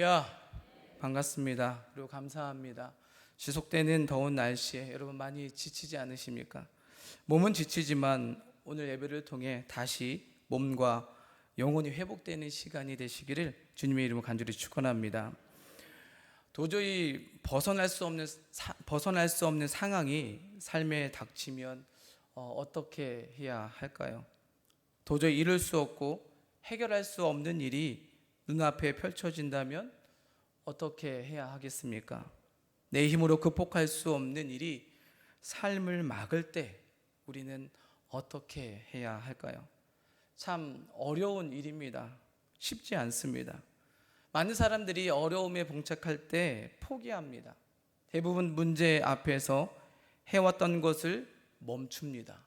할렐루야, 반갑습니다. 그리고 감사합니다. 지속되는 더운 날씨에 여러분 많이 지치지 않으십니까? 몸은 지치지만 오늘 예배를 통해 다시 몸과 영혼이 회복되는 시간이 되시기를 주님의 이름으로 간절히 축원합니다. 도저히 벗어날 수 없는 상황이 삶에 닥치면 어떻게 해야 할까요? 도저히 이룰 수 없고 해결할 수 없는 일이 눈앞에 펼쳐진다면 어떻게 해야 하겠습니까? 내 힘으로 극복할 수 없는 일이 삶을 막을 때 우리는 어떻게 해야 할까요? 참 어려운 일입니다. 쉽지 않습니다. 많은 사람들이 어려움에 봉착할 때 포기합니다. 대부분 문제 앞에서 해왔던 것을 멈춥니다.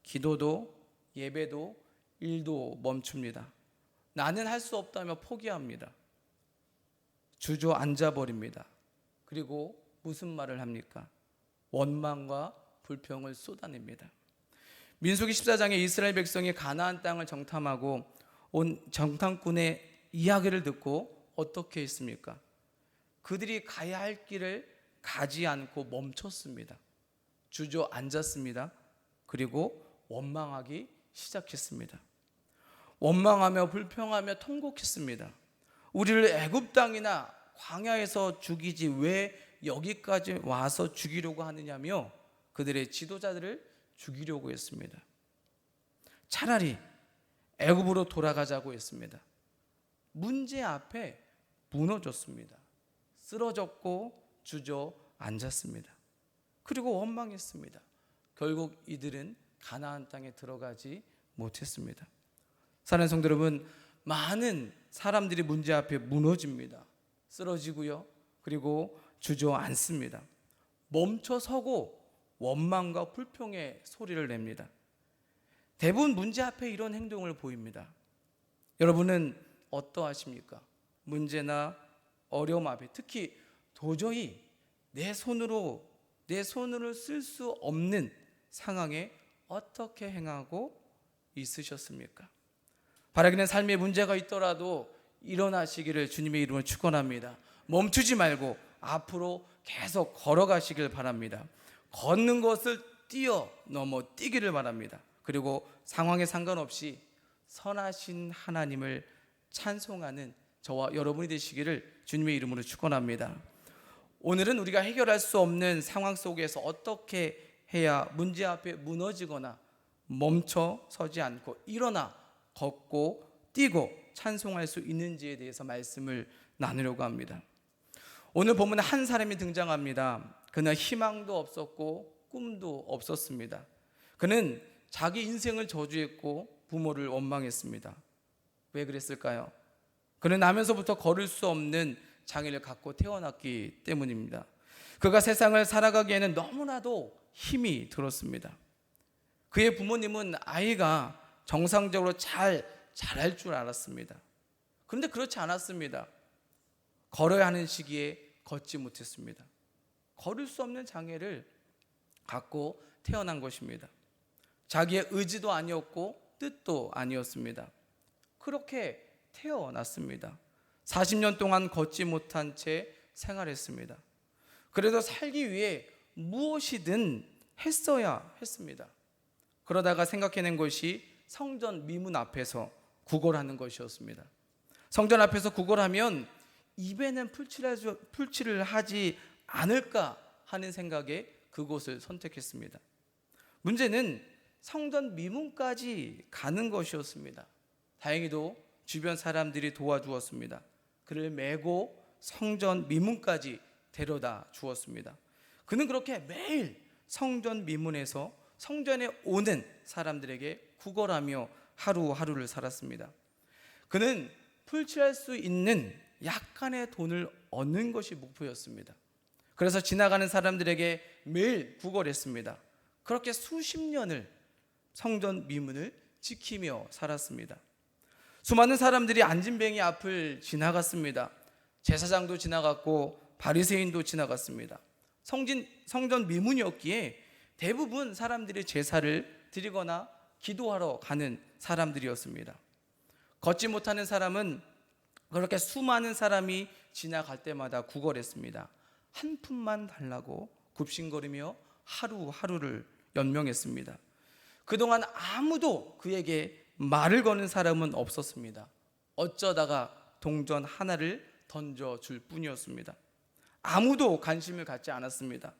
기도도 예배도 일도 멈춥니다. 나는 할 수 없다며 포기합니다. 주저앉아 버립니다. 그리고 무슨 말을 합니까? 원망과 불평을 쏟아냅니다. 민수기 14장에 이스라엘 백성이 가나안 땅을 정탐하고 온 정탐꾼의 이야기를 듣고 어떻게 했습니까? 그들이 가야 할 길을 가지 않고 멈췄습니다. 주저앉았습니다. 그리고 원망하기 시작했습니다. 원망하며 불평하며 통곡했습니다. 우리를 애굽 땅이나 광야에서 죽이지 왜 여기까지 와서 죽이려고 하느냐며 그들의 지도자들을 죽이려고 했습니다. 차라리 애굽으로 돌아가자고 했습니다. 문제 앞에 무너졌습니다. 쓰러졌고 주저앉았습니다. 그리고 원망했습니다. 결국 이들은 가나안 땅에 들어가지 못했습니다. 사랑하는 성도 여러분, 많은 사람들이 문제 앞에 무너집니다. 쓰러지고요. 그리고 주저앉습니다. 멈춰서고 원망과 불평의 소리를 냅니다. 대부분 문제 앞에 이런 행동을 보입니다. 여러분은 어떠하십니까? 문제나 어려움 앞에, 특히 도저히 내 손으로 쓸 수 없는 상황에 어떻게 행하고 있으셨습니까? 바라기는 삶에 문제가 있더라도 일어나시기를 주님의 이름으로 축원합니다. 멈추지 말고 앞으로 계속 걸어가시길 바랍니다. 걷는 것을 넘어뛰기를 바랍니다. 그리고 상황에 상관없이 선하신 하나님을 찬송하는 저와 여러분이 되시기를 주님의 이름으로 축원합니다. 오늘은 우리가 해결할 수 없는 상황 속에서 어떻게 해야 문제 앞에 무너지거나 멈춰 서지 않고 일어나 걷고 뛰고 찬송할 수 있는지에 대해서 말씀을 나누려고 합니다. 오늘 본문에 한 사람이 등장합니다. 그는 희망도 없었고 꿈도 없었습니다. 그는 자기 인생을 저주했고 부모를 원망했습니다. 왜 그랬을까요? 그는 나면서부터 걸을 수 없는 장애를 갖고 태어났기 때문입니다. 그가 세상을 살아가기에는 너무나도 힘이 들었습니다. 그의 부모님은 아이가 정상적으로 잘할 줄 알았습니다. 그런데 그렇지 않았습니다. 걸어야 하는 시기에 걷지 못했습니다. 걸을 수 없는 장애를 갖고 태어난 것입니다. 자기의 의지도 아니었고 뜻도 아니었습니다. 그렇게 태어났습니다. 40년 동안 걷지 못한 채 생활했습니다. 그래도 살기 위해 무엇이든 했어야 했습니다. 그러다가 생각해낸 것이 성전 미문 앞에서 구걸하는 것이었습니다. 성전 앞에서 구걸하면 입에는 풀칠을 하지 않을까 하는 생각에 그곳을 선택했습니다. 문제는 성전 미문까지 가는 것이었습니다. 다행히도 주변 사람들이 도와주었습니다. 그를 메고 성전 미문까지 데려다 주었습니다. 그는 그렇게 매일 성전 미문에서 성전에 오는 사람들에게 구걸하며 하루하루를 살았습니다. 그는 풀칠할 수 있는 약간의 돈을 얻는 것이 목표였습니다. 그래서 지나가는 사람들에게 매일 구걸했습니다. 그렇게 수십 년을 성전 미문을 지키며 살았습니다. 수많은 사람들이 안진뱅이 앞을 지나갔습니다. 제사장도 지나갔고 바리새인도 지나갔습니다. 성전 미문이었기에 대부분 사람들이 제사를 드리거나 기도하러 가는 사람들이었습니다. 걷지 못하는 사람은 그렇게 수많은 사람이 지나갈 때마다 구걸했습니다. 한 푼만 달라고 굽신거리며 하루하루를 연명했습니다. 그동안 아무도 그에게 말을 거는 사람은 없었습니다. 어쩌다가 동전 하나를 던져줄 뿐이었습니다. 아무도 관심을 갖지 않았습니다.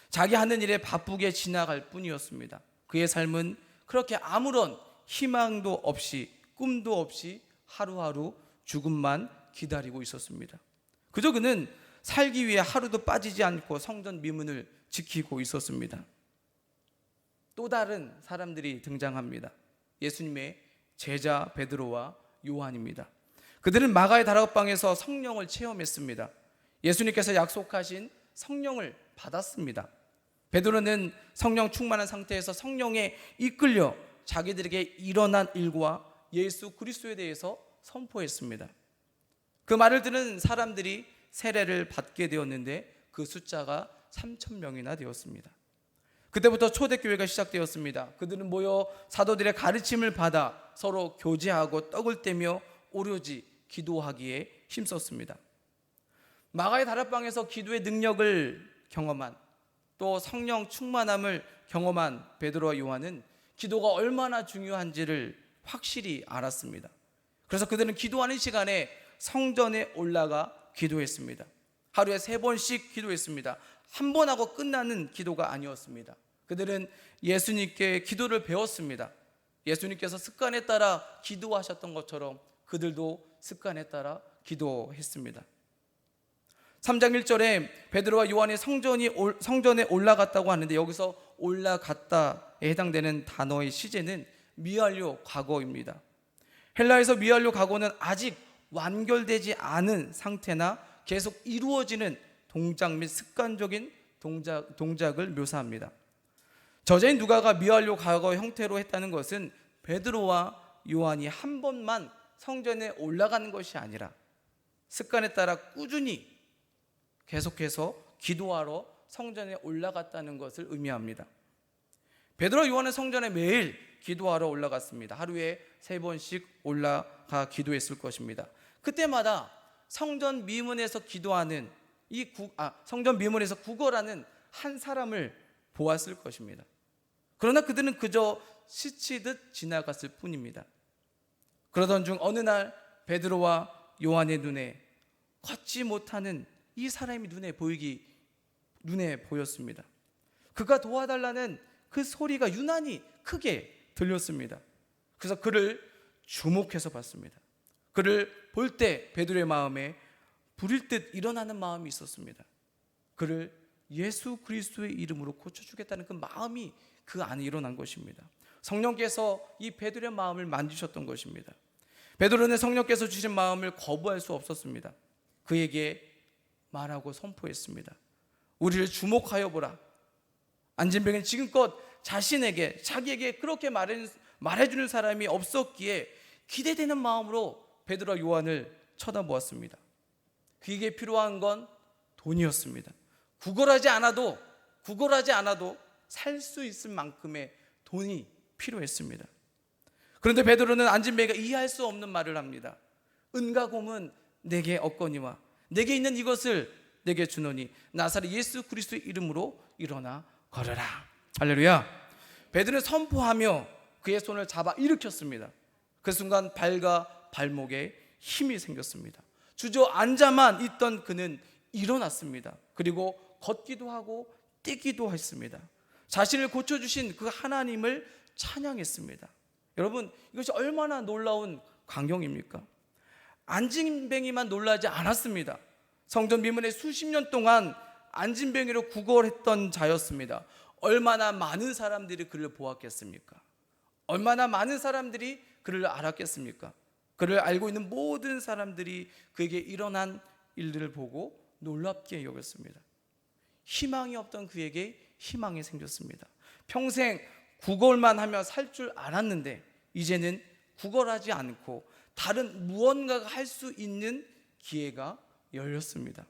자기 하는 일에 바쁘게 지나갈 뿐이었습니다. 그의 삶은 그렇게 아무런 희망도 없이 꿈도 없이 하루하루 죽음만 기다리고 있었습니다. 그저 그는 살기 위해 하루도 빠지지 않고 성전 미문을 지키고 있었습니다. 또 다른 사람들이 등장합니다. 예수님의 제자 베드로와 요한입니다. 그들은 마가의 다락방에서 성령을 체험했습니다. 예수님께서 약속하신 성령을 받았습니다. 베드로는 성령 충만한 상태에서 성령에 이끌려 자기들에게 일어난 일과 예수 그리스도에 대해서 선포했습니다. 그 말을 들은 사람들이 세례를 받게 되었는데 그 숫자가 3,000명이나 되었습니다. 그때부터 초대교회가 시작되었습니다. 그들은 모여 사도들의 가르침을 받아 서로 교제하고 떡을 떼며 오로지 기도하기에 힘썼습니다. 마가의 다락방에서 기도의 능력을 경험한, 또 성령 충만함을 경험한 베드로와 요한은 기도가 얼마나 중요한지를 확실히 알았습니다. 그래서 그들은 기도하는 시간에 성전에 올라가 기도했습니다. 하루에 3번씩 기도했습니다. 한 번 하고 끝나는 기도가 아니었습니다. 그들은 예수님께 기도를 배웠습니다. 예수님께서 습관에 따라 기도하셨던 것처럼 그들도 습관에 따라 기도했습니다. 3장 1절에 베드로와 요한이 성전에 올라갔다고 하는데, 여기서 올라갔다에 해당되는 단어의 시제는 미완료 과거입니다. 헬라에서 미완료 과거는 아직 완결되지 않은 상태나 계속 이루어지는 동작 및 습관적인 동작을 묘사합니다. 저자인 누가가 미완료 과거 형태로 했다는 것은 베드로와 요한이 한 번만 성전에 올라가는 것이 아니라 습관에 따라 꾸준히 계속해서 기도하러 성전에 올라갔다는 것을 의미합니다. 베드로와 요한은 성전에 매일 기도하러 올라갔습니다. 하루에 3번씩 올라가 기도했을 것입니다. 그때마다 성전 미문에서 기도하는 성전 미문에서 구걸하는 한 사람을 보았을 것입니다. 그러나 그들은 그저 스치듯 지나갔을 뿐입니다. 그러던 중 어느 날 베드로와 요한의 눈에 걷지 못하는 이 사람이 눈에 보였습니다. 그가 도와달라는 그 소리가 유난히 크게 들렸습니다. 그래서 그를 주목해서 봤습니다. 그를 볼 때 베드로의 마음에 불일 듯 일어나는 마음이 있었습니다. 그를 예수 그리스도의 이름으로 고쳐주겠다는 그 마음이 그 안에 일어난 것입니다. 성령께서 이 베드로의 마음을 만지셨던 것입니다. 베드로는 성령께서 주신 마음을 거부할 수 없었습니다. 그에게 말하고 선포했습니다. 우리를 주목하여 보라. 안진뱅이는 지금껏 자기에게 그렇게 말해주는 사람이 없었기에 기대되는 마음으로 베드로와 요한을 쳐다보았습니다. 그에게 필요한 건 돈이었습니다. 구걸하지 않아도 살 수 있을 만큼의 돈이 필요했습니다. 그런데 베드로는 안진뱅이가 이해할 수 없는 말을 합니다. 은과 곰은 내게 없거니와 내게 있는 이것을 내게 주노니 나사렛 예수 그리스도의 이름으로 일어나 걸어라. 할렐루야. 베드로는 선포하며 그의 손을 잡아 일으켰습니다. 그 순간 발과 발목에 힘이 생겼습니다. 주저앉아만 있던 그는 일어났습니다. 그리고 걷기도 하고 뛰기도 했습니다. 자신을 고쳐주신 그 하나님을 찬양했습니다. 여러분, 이것이 얼마나 놀라운 광경입니까? 안진뱅이만 놀라지 않았습니다. 성전 미문에 수십 년 동안 안진뱅이로 구걸했던 자였습니다. 얼마나 많은 사람들이 그를 보았겠습니까? 얼마나 많은 사람들이 그를 알았겠습니까? 그를 알고 있는 모든 사람들이 그에게 일어난 일들을 보고 놀랍게 여겼습니다. 희망이 없던 그에게 희망이 생겼습니다. 평생 구걸만 하며 살 줄 알았는데 이제는 구걸하지 않고 다른 무언가가 할 수 있는 기회가 열렸습니다.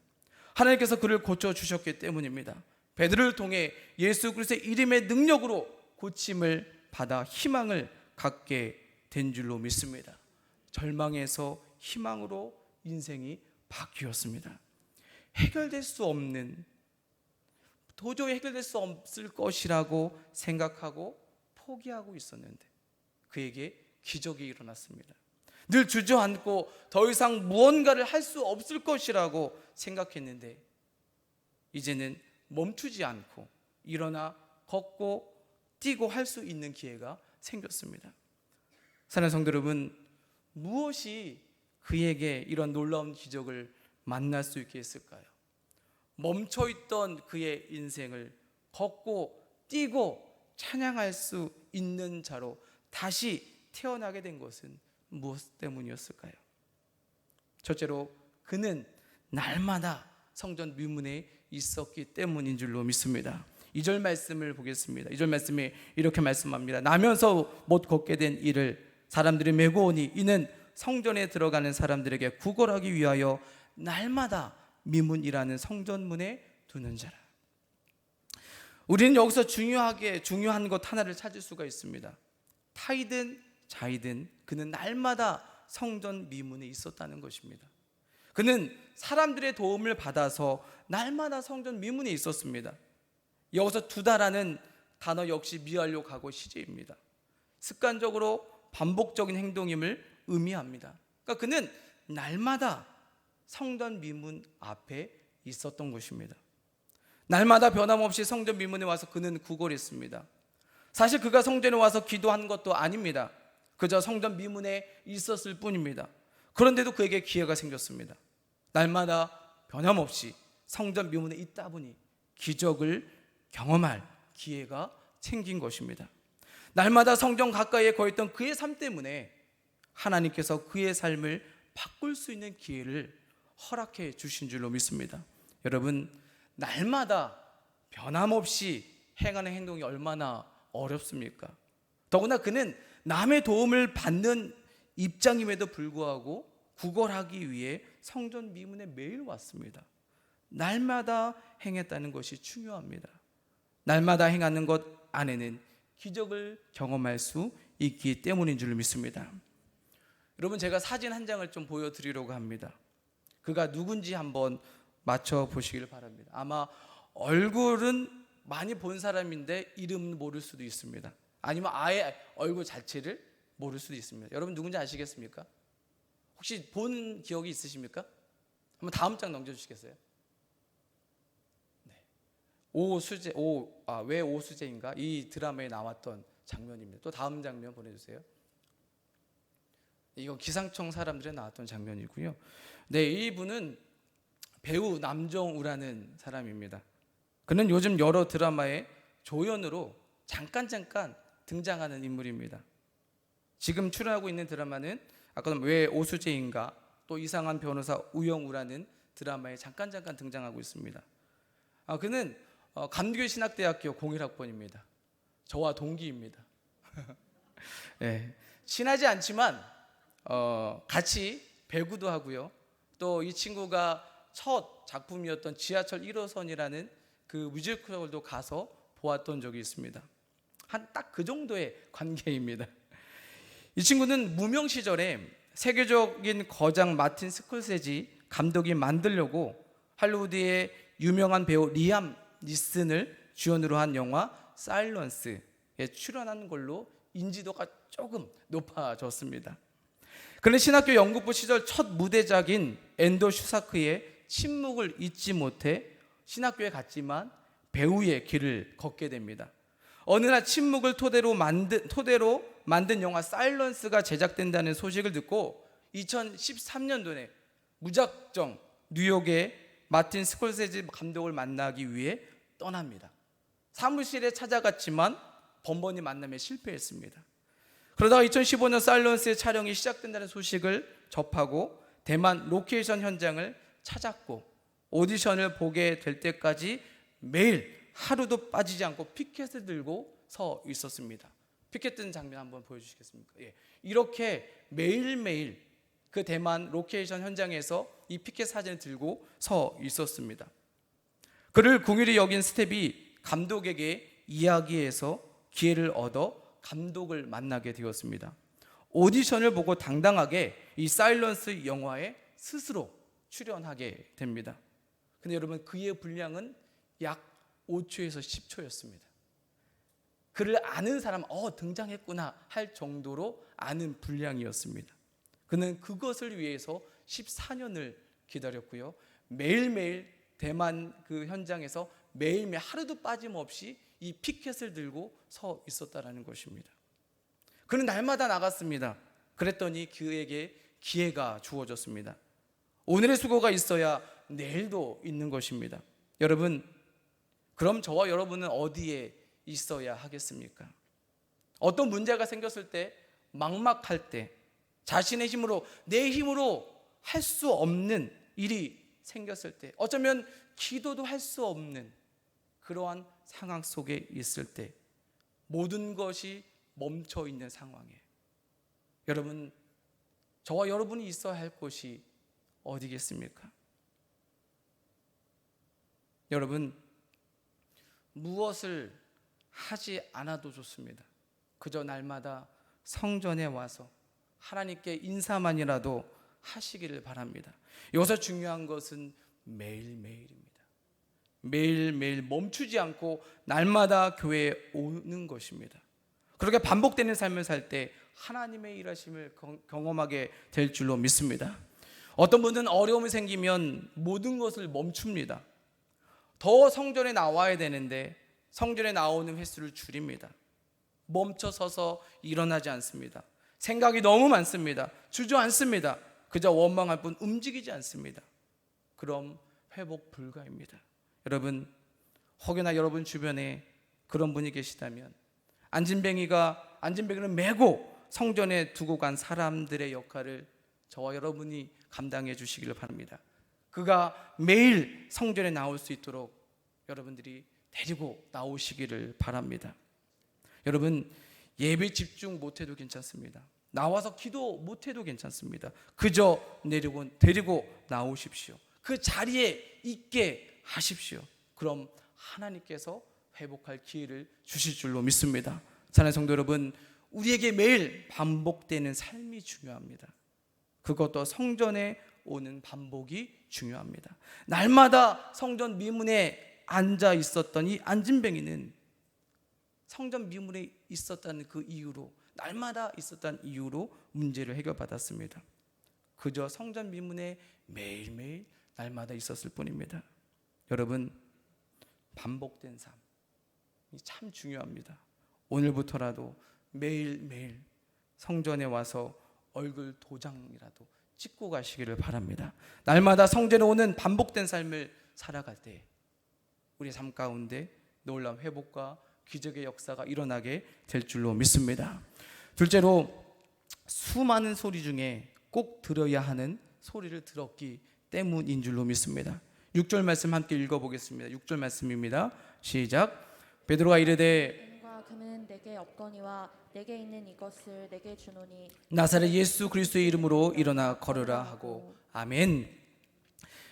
하나님께서 그를 고쳐주셨기 때문입니다. 베드로를 통해 예수 그리스도의 이름의 능력으로 고침을 받아 희망을 갖게 된 줄로 믿습니다. 절망에서 희망으로 인생이 바뀌었습니다. 해결될 수 없는, 도저히 해결될 수 없을 것이라고 생각하고 포기하고 있었는데 그에게 기적이 일어났습니다. 늘 주저앉고 더 이상 무언가를 할 수 없을 것이라고 생각했는데 이제는 멈추지 않고 일어나 걷고 뛰고 할 수 있는 기회가 생겼습니다. 사랑하는 성도 여러분, 무엇이 그에게 이런 놀라운 기적을 만날 수 있게 했을까요? 멈춰있던 그의 인생을 걷고 뛰고 찬양할 수 있는 자로 다시 태어나게 된 것은 무엇 때문이었을까요? 첫째로 그는 날마다 성전 미문에 있었기 때문인 줄로 믿습니다. 2절 말씀을 보겠습니다. 2절 말씀이 이렇게 말씀합니다. 나면서 못 걷게 된 이를 사람들이 메고 오니 이는 성전에 들어가는 사람들에게 구걸하기 위하여 날마다 미문이라는 성전문에 두는 자라. 우리는 여기서 중요한 것 하나를 찾을 수가 있습니다. 타이든 자이든 그는 날마다 성전 미문에 있었다는 것입니다. 그는 사람들의 도움을 받아서 날마다 성전 미문에 있었습니다. 여기서 두다라는 단어 역시 미완료가고 시제입니다. 습관적으로 반복적인 행동임을 의미합니다. 그러니까 그는 날마다 성전 미문 앞에 있었던 것입니다. 날마다 변함없이 성전 미문에 와서 그는 구걸했습니다. 사실 그가 성전에 와서 기도한 것도 아닙니다. 그저 성전 미문에 있었을 뿐입니다. 그런데도 그에게 기회가 생겼습니다. 날마다 변함없이 성전 미문에 있다 보니 기적을 경험할 기회가 생긴 것입니다. 날마다 성전 가까이에 거했던 그의 삶 때문에 하나님께서 그의 삶을 바꿀 수 있는 기회를 허락해 주신 줄로 믿습니다. 여러분, 날마다 변함없이 행하는 행동이 얼마나 어렵습니까? 더구나 그는 남의 도움을 받는 입장임에도 불구하고 구걸하기 위해 성전 미문에 매일 왔습니다. 날마다 행했다는 것이 중요합니다. 날마다 행하는 것 안에는 기적을 경험할 수 있기 때문인 줄 믿습니다. 여러분, 제가 사진 한 장을 좀 보여드리려고 합니다. 그가 누군지 한번 맞춰보시길 바랍니다. 아마 얼굴은 많이 본 사람인데 이름은 모를 수도 있습니다. 아니면 아예 얼굴 자체를 모를 수도 있습니다. 여러분 누군지 아시겠습니까? 혹시 본 기억이 있으십니까? 한번 다음 장 넘겨주시겠어요? 네. 왜 오수재인가? 이 드라마에 나왔던 장면입니다. 또 다음 장면 보내주세요. 이거 기상청 사람들에 나왔던 장면이고요. 네, 이분은 배우 남정우라는 사람입니다. 그는 요즘 여러 드라마의 조연으로 잠깐 등장하는 인물입니다. 지금 출연하고 있는 드라마는 아까 왜 오수재인가, 또 이상한 변호사 우영우라는 드라마에 잠깐 등장하고 있습니다. 그는 감리교 신학대학교 01학번입니다. 저와 동기입니다. 네, 친하지 않지만 같이 배구도 하고요. 또 이 친구가 첫 작품이었던 지하철 1호선이라는 그 뮤지컬도 가서 보았던 적이 있습니다. 한 딱 그 정도의 관계입니다. 이 친구는 무명 시절에 세계적인 거장 마틴 스콜세지 감독이 만들려고 할리우드의 유명한 배우 리암 니슨을 주연으로 한 영화 사일런스에 출연한 걸로 인지도가 조금 높아졌습니다. 그는 신학교 연극부 시절 첫 무대작인 엔더 슈사크의 침묵을 잊지 못해 신학교에 갔지만 배우의 길을 걷게 됩니다. 어느 날 침묵을 토대로 만든 영화 사일런스가 제작된다는 소식을 듣고 2013년도에 무작정 뉴욕의 마틴 스콜세지 감독을 만나기 위해 떠납니다. 사무실에 찾아갔지만 번번이 만남에 실패했습니다. 그러다가 2015년 사일런스의 촬영이 시작된다는 소식을 접하고 대만 로케이션 현장을 찾았고 오디션을 보게 될 때까지 매일 하루도 빠지지 않고 피켓을 들고 서 있었습니다. 피켓 든 장면 한번 보여주시겠습니까? 예. 이렇게 매일매일 그 대만 로케이션 현장에서 이 피켓 사진을 들고 서 있었습니다. 그를 궁일이 여긴 스텝이 감독에게 이야기해서 기회를 얻어 감독을 만나게 되었습니다. 오디션을 보고 당당하게 이 사일런스 영화에 스스로 출연하게 됩니다. 근데 여러분, 그의 분량은 약 5초에서 10초였습니다. 그를 아는 사람, 등장했구나 할 정도로 아는 분량이었습니다. 그는 그것을 위해서 14년을 기다렸고요. 매일매일 대만 그 현장에서 매일매일 하루도 빠짐없이 이 피켓을 들고 서 있었다라는 것입니다. 그는 날마다 나갔습니다. 그랬더니 그에게 기회가 주어졌습니다. 오늘의 수고가 있어야 내일도 있는 것입니다. 여러분, 그럼 저와 여러분은 어디에 있어야 하겠습니까? 어떤 문제가 생겼을 때, 막막할 때, 자신의 힘으로, 내 힘으로 할 수 없는 일이 생겼을 때, 어쩌면 기도도 할 수 없는 그러한 상황 속에 있을 때, 모든 것이 멈춰 있는 상황에 여러분, 저와 여러분이 있어야 할 곳이 어디겠습니까? 여러분, 무엇을 하지 않아도 좋습니다. 그저 날마다 성전에 와서 하나님께 인사만이라도 하시기를 바랍니다. 여기서 중요한 것은 매일매일입니다. 매일매일 멈추지 않고 날마다 교회에 오는 것입니다. 그렇게 반복되는 삶을 살 때 하나님의 일하심을 경험하게 될 줄로 믿습니다. 어떤 분은 어려움이 생기면 모든 것을 멈춥니다. 더 성전에 나와야 되는데 성전에 나오는 횟수를 줄입니다. 멈춰서서 일어나지 않습니다. 생각이 너무 많습니다. 주저앉습니다. 그저 원망할 뿐 움직이지 않습니다. 그럼 회복 불가입니다. 여러분, 혹여나 여러분 주변에 그런 분이 계시다면 안진뱅이를 메고 성전에 두고 간 사람들의 역할을 저와 여러분이 감당해 주시기를 바랍니다. 그가 매일 성전에 나올 수 있도록 여러분들이 데리고 나오시기를 바랍니다. 여러분, 예배 집중 못해도 괜찮습니다. 나와서 기도 못해도 괜찮습니다. 그저 데리고 나오십시오. 그 자리에 있게 하십시오. 그럼 하나님께서 회복할 기회를 주실 줄로 믿습니다. 사랑하는 성도 여러분, 우리에게 매일 반복되는 삶이 중요합니다. 그것도 성전에 오는 반복이 중요합니다. 날마다 성전 미문에 앉아 있었던 이 안진뱅이는 성전 미문에 있었다는 그 이유로, 날마다 있었다는 이유로 문제를 해결받았습니다. 그저 성전 미문에 매일매일 날마다 있었을 뿐입니다. 여러분, 반복된 삶이 참 중요합니다. 오늘부터라도 매일매일 성전에 와서 얼굴 도장이라도 찍고 가시기를 바랍니다. 날마다 성전에 오는 반복된 삶을 살아갈 때 우리 삶 가운데 놀라운 회복과 기적의 역사가 일어나게 될 줄로 믿습니다. 둘째로, 수많은 소리 중에 꼭 들어야 하는 소리를 들었기 때문인 줄로 믿습니다. 6절 말씀 함께 읽어보겠습니다. 6절 말씀입니다. 시작. 베드로가 이르되 은과 금은 내게 없거니와 내게 있는 이것을 내게 주노니 나사렛 예수 그리스도의 이름으로 일어나 걸으라 하고. 아멘.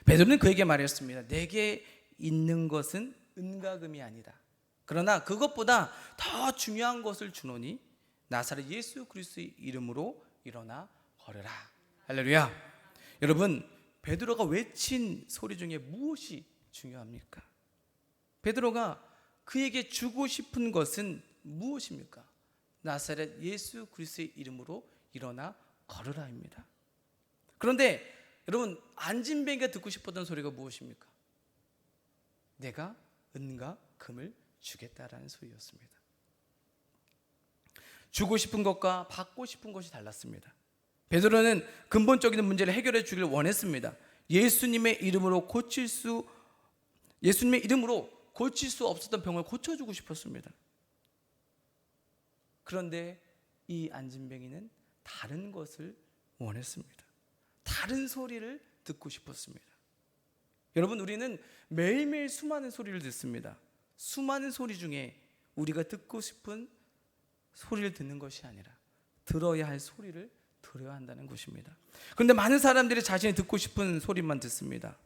베드로는 그에게 말했습니다. 내게 있는 것은 은과 금이 아니다. 그러나 그것보다 더 중요한 것을 주노니 나사렛 예수 그리스도의 이름으로 일어나 걸으라. 할렐루야. 여러분, 베드로가 외친 소리 중에 무엇이 중요합니까? 베드로가 그에게 주고 싶은 것은 무엇입니까? 나사렛 예수 그리스도의 이름으로 일어나 걸으라입니다. 그런데 여러분, 안진뱅이가 듣고 싶었던 소리가 무엇입니까? 내가 은과 금을 주겠다라는 소리였습니다. 주고 싶은 것과 받고 싶은 것이 달랐습니다. 베드로는 근본적인 문제를 해결해 주기를 원했습니다. 예수님의 이름으로 고칠 수 없었던 병을 고쳐주고 싶었습니다. 그런데 이 안진뱅이는 다른 것을 원했습니다. 다른 소리를 듣고 싶었습니다. 여러분, 우리는 매일매일 수많은 소리를 듣습니다. 수많은 소리 중에 우리가 듣고 싶은 소리를 듣는 것이 아니라 들어야 할 소리를 들어야 한다는 것입니다. 그런데 많은 사람들이 자신이 듣고 싶은 소리만 듣습니다.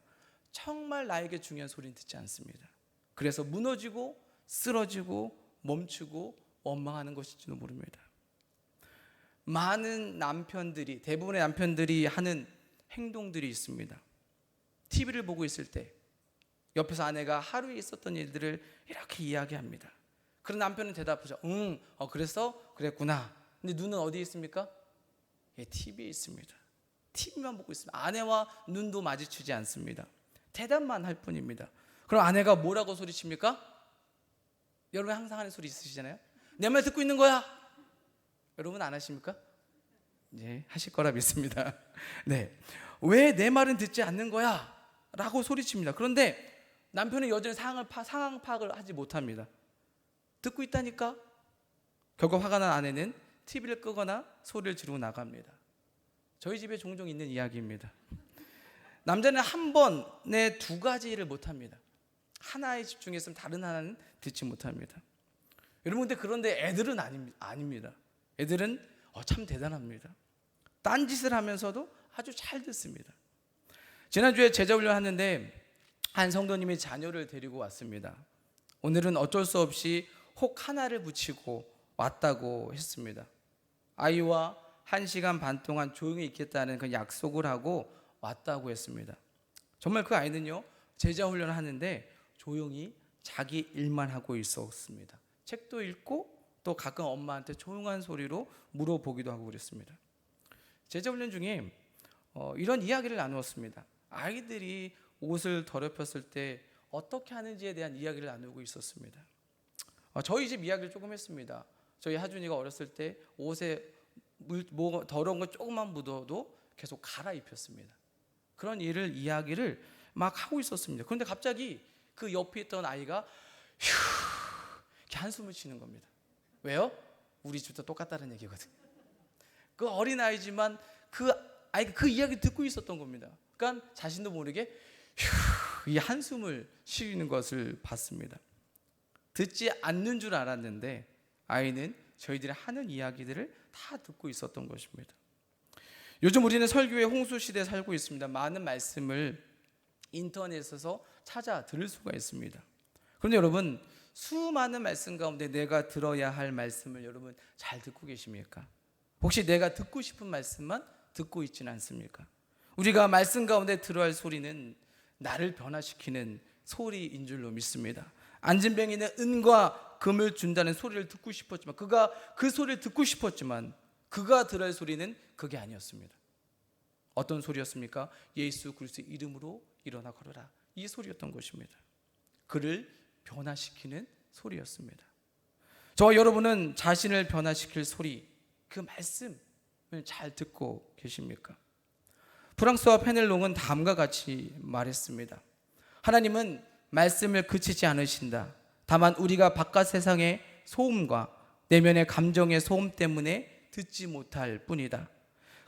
정말 나에게 중요한 소리는 듣지 않습니다. 그래서 무너지고 쓰러지고 멈추고 원망하는 것일지도 모릅니다. 많은 남편들이, 대부분의 남편들이 하는 행동들이 있습니다. TV를 보고 있을 때 옆에서 아내가 하루에 있었던 일들을 이렇게 이야기합니다. 그런 남편은 대답하죠. 그래서 그랬구나. 근데 눈은 어디에 있습니까? 예, TV에 있습니다. TV만 보고 있습니다. 아내와 눈도 마주치지 않습니다. 대답만 할 뿐입니다. 그럼 아내가 뭐라고 소리칩니까? 여러분 항상 하는 소리 있으시잖아요. 내 말 듣고 있는 거야. 여러분 안 하십니까? 네, 하실 거라 믿습니다. 네, 왜 내 말은 듣지 않는 거야? 라고 소리칩니다. 그런데 남편은 여전히 상황 파악을 하지 못합니다. 듣고 있다니까. 결국 화가 난 아내는 TV를 끄거나 소리를 지르고 나갑니다. 저희 집에 종종 있는 이야기입니다. 남자는 한 번에 두 가지를 못합니다. 하나에 집중했으면 다른 하나는 듣지 못합니다. 여러분 그런데 애들은 아닙니다. 애들은 참 대단합니다. 딴짓을 하면서도 아주 잘 듣습니다. 지난주에 제자훈련 하는데 한 성도님이 자녀를 데리고 왔습니다. 오늘은 어쩔 수 없이 혹 하나를 붙이고 왔다고 했습니다. 아이와 1시간 반 동안 조용히 있겠다는 그 약속을 하고 왔다고 했습니다. 정말 그 아이는요, 제자훈련을 하는데 조용히 자기 일만 하고 있었습니다. 책도 읽고 또 가끔 엄마한테 조용한 소리로 물어보기도 하고 그랬습니다. 제자훈련 중에 이런 이야기를 나누었습니다. 아이들이 옷을 더럽혔을 때 어떻게 하는지에 대한 이야기를 나누고 있었습니다. 저희 집 이야기를 조금 했습니다. 저희 하준이가 어렸을 때 옷에 더러운 거 조금만 묻어도 계속 갈아입혔습니다. 그런 이야기를 막 하고 있었습니다. 그런데 갑자기 그 옆에 있던 아이가 휴 이렇게 한숨을 쉬는 겁니다. 왜요? 우리 집도 똑같다는 얘기거든요. 그 어린 아이지만 그 아이가 그 이야기 듣고 있었던 겁니다. 그러니까 자신도 모르게 휴 이 한숨을 쉬는 것을 봤습니다. 듣지 않는 줄 알았는데 아이는 저희들이 하는 이야기들을 다 듣고 있었던 것입니다. 요즘 우리는 설교의 홍수 시대에 살고 있습니다. 많은 말씀을 인터넷에서 찾아 들을 수가 있습니다. 그런데 여러분 수많은 말씀 가운데 내가 들어야 할 말씀을 여러분 잘 듣고 계십니까? 혹시 내가 듣고 싶은 말씀만 듣고 있지는 않습니까? 우리가 말씀 가운데 들어야 할 소리는 나를 변화시키는 소리인 줄로 믿습니다. 안진뱅이는 은과 금을 준다는 소리를 듣고 싶었지만 그가 그 소리를 듣고 싶었지만 그가 들어야 할 소리는 그게 아니었습니다. 어떤 소리였습니까? 예수 그리스도의 이름으로 일어나 걸어라. 이 소리였던 것입니다. 그를 변화시키는 소리였습니다. 저와 여러분은 자신을 변화시킬 소리, 그 말씀을 잘 듣고 계십니까? 프랑스와 페넬롱은 다음과 같이 말했습니다. 하나님은 말씀을 그치지 않으신다. 다만 우리가 바깥 세상의 소음과 내면의 감정의 소음 때문에 듣지 못할 뿐이다.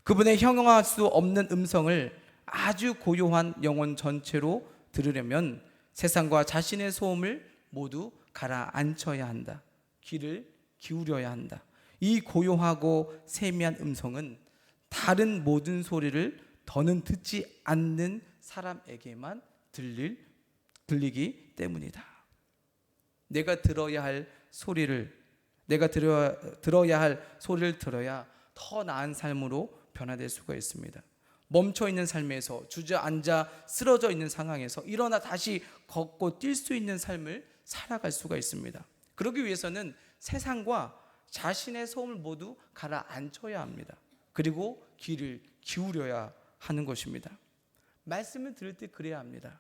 그분의 형용할 수 없는 음성을 아주 고요한 영혼 전체로 들으려면 세상과 자신의 소음을 모두 가라앉혀야 한다. 귀를 기울여야 한다. 이 고요하고 세미한 음성은 다른 모든 소리를 더는 듣지 않는 사람에게만 들리기 때문이다. 내가 들어야 할 소리를 들어야 더 나은 삶으로 변화될 수가 있습니다. 멈춰 있는 삶에서 주저앉아 쓰러져 있는 상황에서 일어나 다시 걷고 뛸 수 있는 삶을 살아갈 수가 있습니다. 그러기 위해서는 세상과 자신의 소음을 모두 가라앉혀야 합니다. 그리고 귀를 기울여야 하는 것입니다. 말씀을 들을 때 그래야 합니다.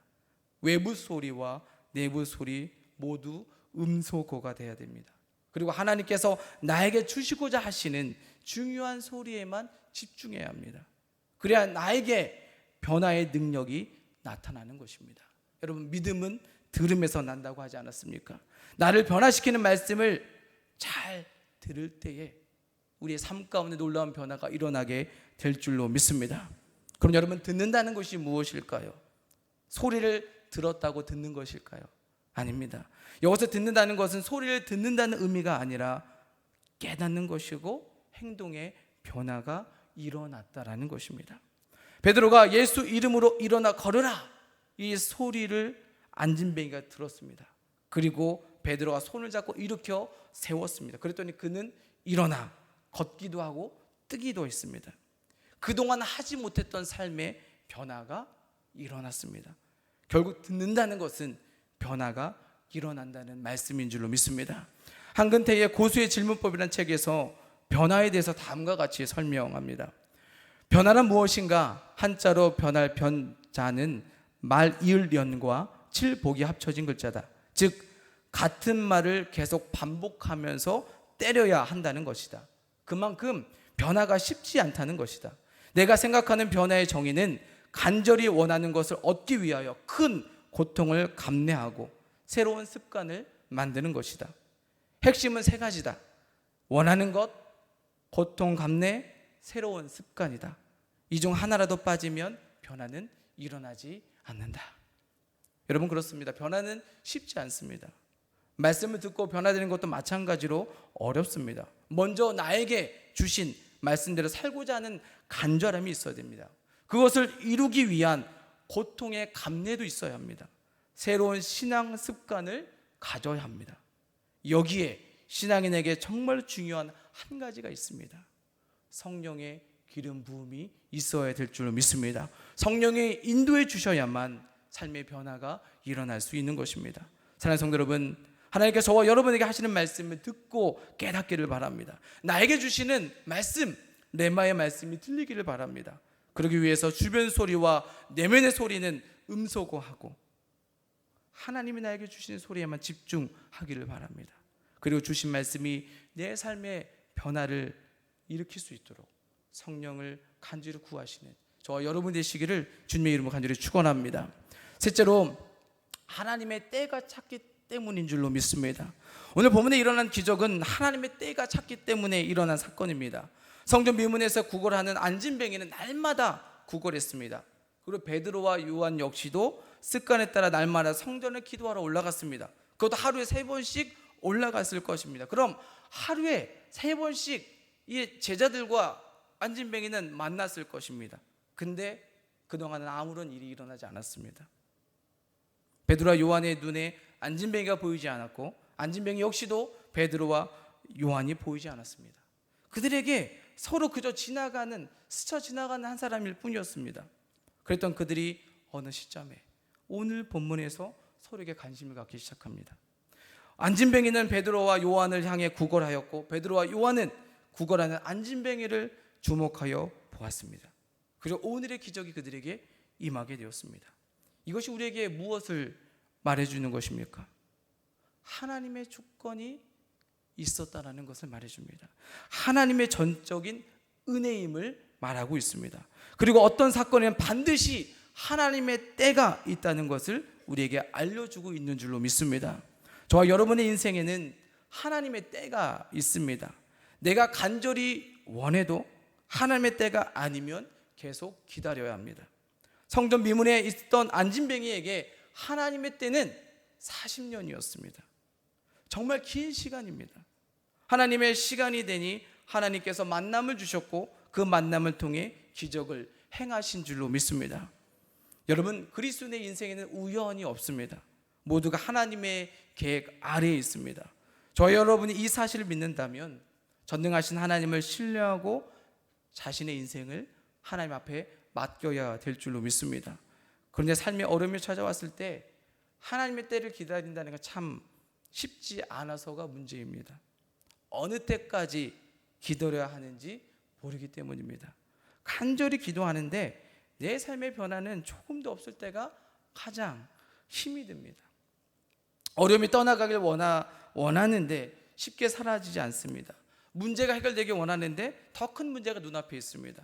외부 소리와 내부 소리 모두 음소거가 돼야 됩니다. 그리고 하나님께서 나에게 주시고자 하시는 중요한 소리에만 집중해야 합니다. 그래야 나에게 변화의 능력이 나타나는 것입니다. 여러분 믿음은 들음에서 난다고 하지 않았습니까? 나를 변화시키는 말씀을 잘 들을 때에 우리의 삶 가운데 놀라운 변화가 일어나게 될 줄로 믿습니다. 그럼 여러분 듣는다는 것이 무엇일까요? 소리를 들었다고 듣는 것일까요? 아닙니다. 여기서 듣는다는 것은 소리를 듣는다는 의미가 아니라 깨닫는 것이고 행동의 변화가 일어났다라는 것입니다. 베드로가 예수 이름으로 일어나 걸으라 이 소리를 안진뱅이가 들었습니다. 그리고 베드로가 손을 잡고 일으켜 세웠습니다. 그랬더니 그는 일어나 걷기도 하고 뜨기도 했습니다. 그동안 하지 못했던 삶의 변화가 일어났습니다. 결국 듣는다는 것은 변화가 일어난다는 말씀인 줄로 믿습니다. 한근태의 고수의 질문법이라는 책에서 변화에 대해서 다음과 같이 설명합니다. 변화란 무엇인가? 한자로 변할 변자는 말 이을 연과 칠복이 합쳐진 글자다. 즉 같은 말을 계속 반복하면서 때려야 한다는 것이다. 그만큼 변화가 쉽지 않다는 것이다. 내가 생각하는 변화의 정의는 간절히 원하는 것을 얻기 위하여 큰 고통을 감내하고 새로운 습관을 만드는 것이다. 핵심은 세 가지다. 원하는 것, 고통 감내, 새로운 습관이다. 이 중 하나라도 빠지면 변화는 일어나지 않는다. 여러분, 그렇습니다. 변화는 쉽지 않습니다. 말씀을 듣고 변화되는 것도 마찬가지로 어렵습니다. 먼저 나에게 주신 말씀대로 살고자 하는 간절함이 있어야 됩니다. 그것을 이루기 위한 고통의 감내도 있어야 합니다. 새로운 신앙 습관을 가져야 합니다. 여기에 신앙인에게 정말 중요한 한 가지가 있습니다. 성령의 기름 부음이 있어야 될 줄로 믿습니다. 성령이 인도해 주셔야만 삶의 변화가 일어날 수 있는 것입니다. 사랑하는 성도 여러분, 하나님께서 저와 여러분에게 하시는 말씀을 듣고 깨닫기를 바랍니다. 나에게 주시는 말씀, 레마의 말씀이 들리기를 바랍니다. 그러기 위해서 주변 소리와 내면의 소리는 음소거하고 하나님이 나에게 주시는 소리에만 집중하기를 바랍니다. 그리고 주신 말씀이 내 삶의 변화를 일으킬 수 있도록 성령을 간절히 구하시는 저와 여러분 되시기를 주님의 이름으로 간절히 축원합니다. 셋째로, 하나님의 때가 찼기 때문인 줄로 믿습니다. 오늘 본문에 일어난 기적은 하나님의 때가 찼기 때문에 일어난 사건입니다. 성전 미문에서 구걸하는 안진뱅이는 날마다 구걸했습니다. 그리고 베드로와 요한 역시도 습관에 따라 날마다 성전에 기도하러 올라갔습니다. 그것도 하루에 3번씩 올라갔을 것입니다. 그럼 하루에 3번씩 이 제자들과 안진뱅이는 만났을 것입니다. 근데 그동안은 아무런 일이 일어나지 않았습니다. 베드로와 요한의 눈에 안진뱅이가 보이지 않았고 안진뱅이 역시도 베드로와 요한이 보이지 않았습니다. 그들에게 서로 그저 스쳐 지나가는 한 사람일 뿐이었습니다. 그랬던 그들이 어느 시점에 오늘 본문에서 서로에게 관심을 갖기 시작합니다. 안진뱅이는 베드로와 요한을 향해 구걸하였고 베드로와 요한은 구걸하는 안진뱅이를 주목하여 보았습니다. 그리고 오늘의 기적이 그들에게 임하게 되었습니다. 이것이 우리에게 무엇을 말해주는 것입니까? 하나님의 주권이 있었다라는 것을 말해줍니다. 하나님의 전적인 은혜임을 말하고 있습니다. 그리고 어떤 사건에는 반드시 하나님의 때가 있다는 것을 우리에게 알려주고 있는 줄로 믿습니다. 저와 여러분의 인생에는 하나님의 때가 있습니다. 내가 간절히 원해도 하나님의 때가 아니면 계속 기다려야 합니다. 성전 미문에 있던 안진뱅이에게 하나님의 때는 40년이었습니다. 정말 긴 시간입니다. 하나님의 시간이 되니 하나님께서 만남을 주셨고 그 만남을 통해 기적을 행하신 줄로 믿습니다. 여러분, 그리스도인의 인생에는 우연이 없습니다. 모두가 하나님의 계획 아래에 있습니다. 저와 여러분이 이 사실을 믿는다면 전능하신 하나님을 신뢰하고 자신의 인생을 하나님 앞에 맡겨야 될 줄로 믿습니다. 그런데 삶의 어려움이 찾아왔을 때 하나님의 때를 기다린다는 건 참 쉽지 않아서가 문제입니다. 어느 때까지 기다려야 하는지 모르기 때문입니다. 간절히 기도하는데 내 삶의 변화는 조금도 없을 때가 가장 힘이 듭니다. 어려움이 떠나가길 원하는데 쉽게 사라지지 않습니다. 문제가 해결되길 원하는데 더 큰 문제가 눈앞에 있습니다.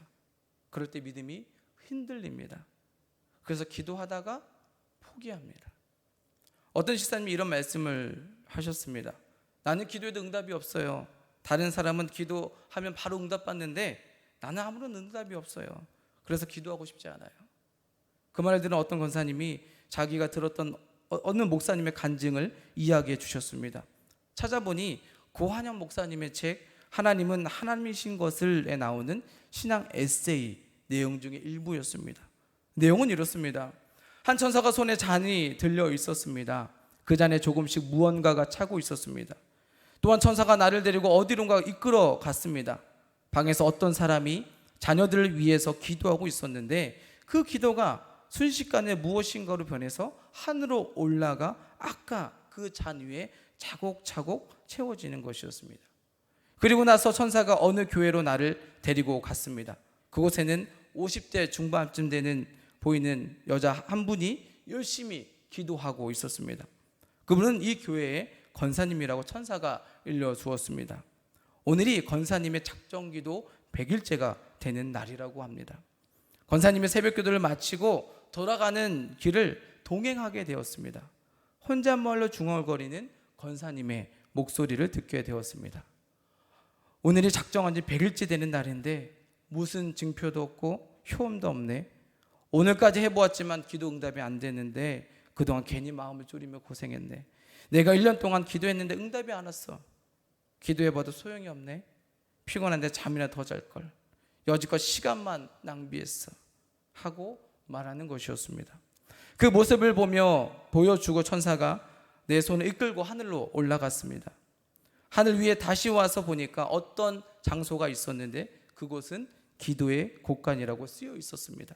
그럴 때 믿음이 흔들립니다. 그래서 기도하다가 포기합니다. 어떤 시사님이 이런 말씀을 하셨습니다. 나는 기도해도 응답이 없어요. 다른 사람은 기도하면 바로 응답받는데 나는 아무런 응답이 없어요. 그래서 기도하고 싶지 않아요. 그 말을 들은 어떤 권사님이 자기가 들었던 어느 목사님의 간증을 이야기해 주셨습니다. 찾아보니 고한영 목사님의 책 하나님은 하나님이신 것을에 나오는 신앙 에세이 내용 중에 일부였습니다. 내용은 이렇습니다. 한 천사가 손에 잔이 들려 있었습니다. 그 잔에 조금씩 무언가가 차고 있었습니다. 또한 천사가 나를 데리고 어디론가 이끌어 갔습니다. 방에서 어떤 사람이 자녀들을 위해서 기도하고 있었는데 그 기도가 순식간에 무엇인가로 변해서 하늘로 올라가 아까 그 잔 위에 차곡차곡 채워지는 것이었습니다. 그리고 나서 천사가 어느 교회로 나를 데리고 갔습니다. 그곳에는 50대 중반쯤 되는 보이는 여자 한 분이 열심히 기도하고 있었습니다. 그분은 이 교회의 권사님이라고 천사가 일러주었습니다. 오늘이 권사님의 작정기도 100일째가 되는 날이라고 합니다. 권사님의 새벽기도를 마치고 돌아가는 길을 동행하게 되었습니다. 혼잣말로 중얼거리는 권사님의 목소리를 듣게 되었습니다. 오늘이 작정한 지 100일째 되는 날인데 무슨 증표도 없고 효험도 없네. 오늘까지 해보았지만 기도 응답이 안 되는데 그동안 괜히 마음을 졸이며 고생했네. 내가 1년 동안 기도했는데 응답이 안 왔어. 기도해봐도 소용이 없네. 피곤한데 잠이나 더 잘걸. 여지껏 시간만 낭비했어 하고 말하는 것이었습니다. 그 모습을 보여주고 천사가 내 손을 이끌고 하늘로 올라갔습니다. 하늘 위에 다시 와서 보니까 어떤 장소가 있었는데 그곳은 기도의 곳간이라고 쓰여 있었습니다.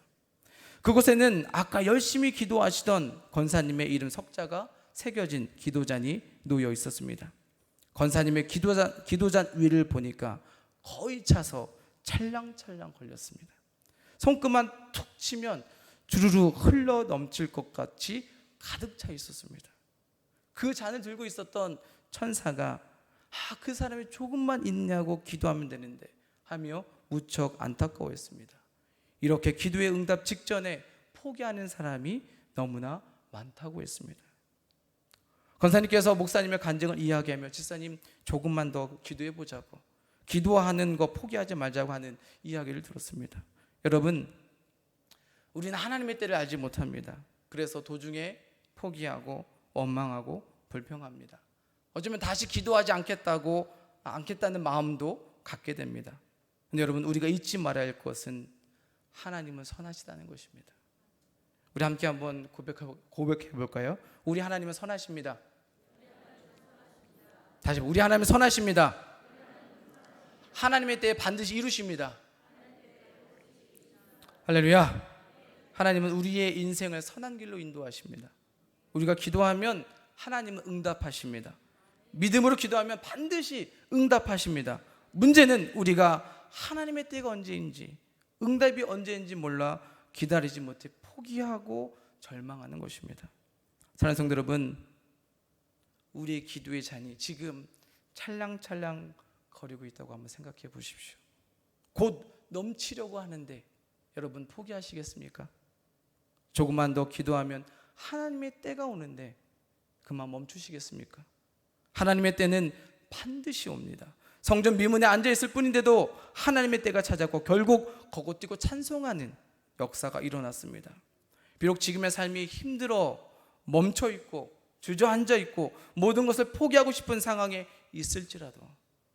그곳에는 아까 열심히 기도하시던 권사님의 이름 석자가 새겨진 기도잔이 놓여 있었습니다. 권사님의 기도잔 위를 보니까 거의 차서 찰랑찰랑 걸렸습니다. 손끝만 툭 치면 주르르 흘러 넘칠 것 같이 가득 차 있었습니다. 그 잔을 들고 있었던 천사가 그 사람이 조금만 있냐고 기도하면 되는데 하며 무척 안타까워했습니다. 이렇게 기도의 응답 직전에 포기하는 사람이 너무나 많다고 했습니다. 권사님께서 목사님의 간증을 이야기하며 집사님 조금만 더 기도해 보자고, 기도하는 거 포기하지 말자고 하는 이야기를 들었습니다. 여러분, 우리는 하나님의 때를 알지 못합니다. 그래서 도중에 포기하고 원망하고 불평합니다. 어쩌면 다시 기도하지 않겠다는 마음도 갖게 됩니다. 근데 여러분, 우리가 잊지 말아야 할 것은 하나님은 선하시다는 것입니다. 우리 함께 한번 고백해 볼까요? 우리 하나님은 선하십니다. 다시 우리 하나님은 선하십니다. 하나님의 때에 반드시 이루십니다. 할렐루야. 하나님은 우리의 인생을 선한 길로 인도하십니다. 우리가 기도하면 하나님은 응답하십니다. 믿음으로 기도하면 반드시 응답하십니다. 문제는 우리가 하나님의 때가 언제인지, 응답이 언제인지 몰라 기다리지 못해 포기하고 절망하는 것입니다. 사랑하는 성도 여러분, 우리의 기도의 잔이 지금 찰랑찰랑 거리고 있다고 한번 생각해 보십시오. 곧 넘치려고 하는데 여러분 포기하시겠습니까? 조금만 더 기도하면 하나님의 때가 오는데 그만 멈추시겠습니까? 하나님의 때는 반드시 옵니다. 성전 미문에 앉아있을 뿐인데도 하나님의 때가 찾아왔고 결국 거고 뛰고 찬송하는 역사가 일어났습니다. 비록 지금의 삶이 힘들어 멈춰있고 주저앉아있고 모든 것을 포기하고 싶은 상황에 있을지라도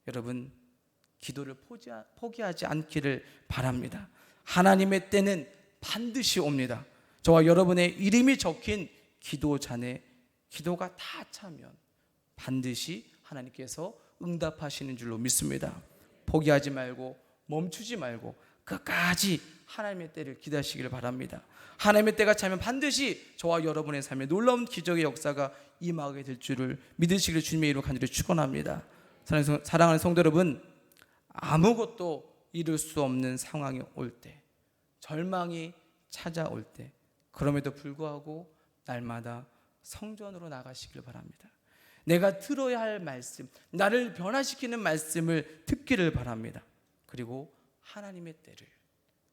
여러분, 기도를 포기하지 않기를 바랍니다. 하나님의 때는 반드시 옵니다. 저와 여러분의 이름이 적힌 기도잔에 기도가 다 차면 반드시 하나님께서 응답하시는 줄로 믿습니다. 포기하지 말고 멈추지 말고 끝까지 하나님의 때를 기다리시기를 바랍니다. 하나님의 때가 차면 반드시 저와 여러분의 삶에 놀라운 기적의 역사가 임하게 될 줄을 믿으시기를 주님의 이름으로 간절히 축원합니다. 사랑하는 성도 여러분, 아무것도 이룰 수 없는 상황이 올 때, 절망이 찾아올 때, 그럼에도 불구하고 날마다 성전으로 나가시길 바랍니다. 내가 들어야 할 말씀, 나를 변화시키는 말씀을 듣기를 바랍니다. 그리고 하나님의 때를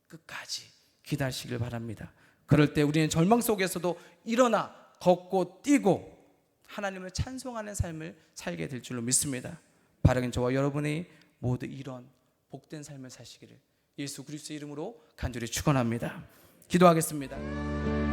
끝까지 기다리시길 바랍니다. 그럴 때 우리는 절망 속에서도 일어나 걷고 뛰고 하나님을 찬송하는 삶을 살게 될 줄로 믿습니다. 바라긴 저와 여러분이 모두 이런 복된 삶을 사시기를 예수 그리스도의 이름으로 간절히 축원합니다. 기도하겠습니다.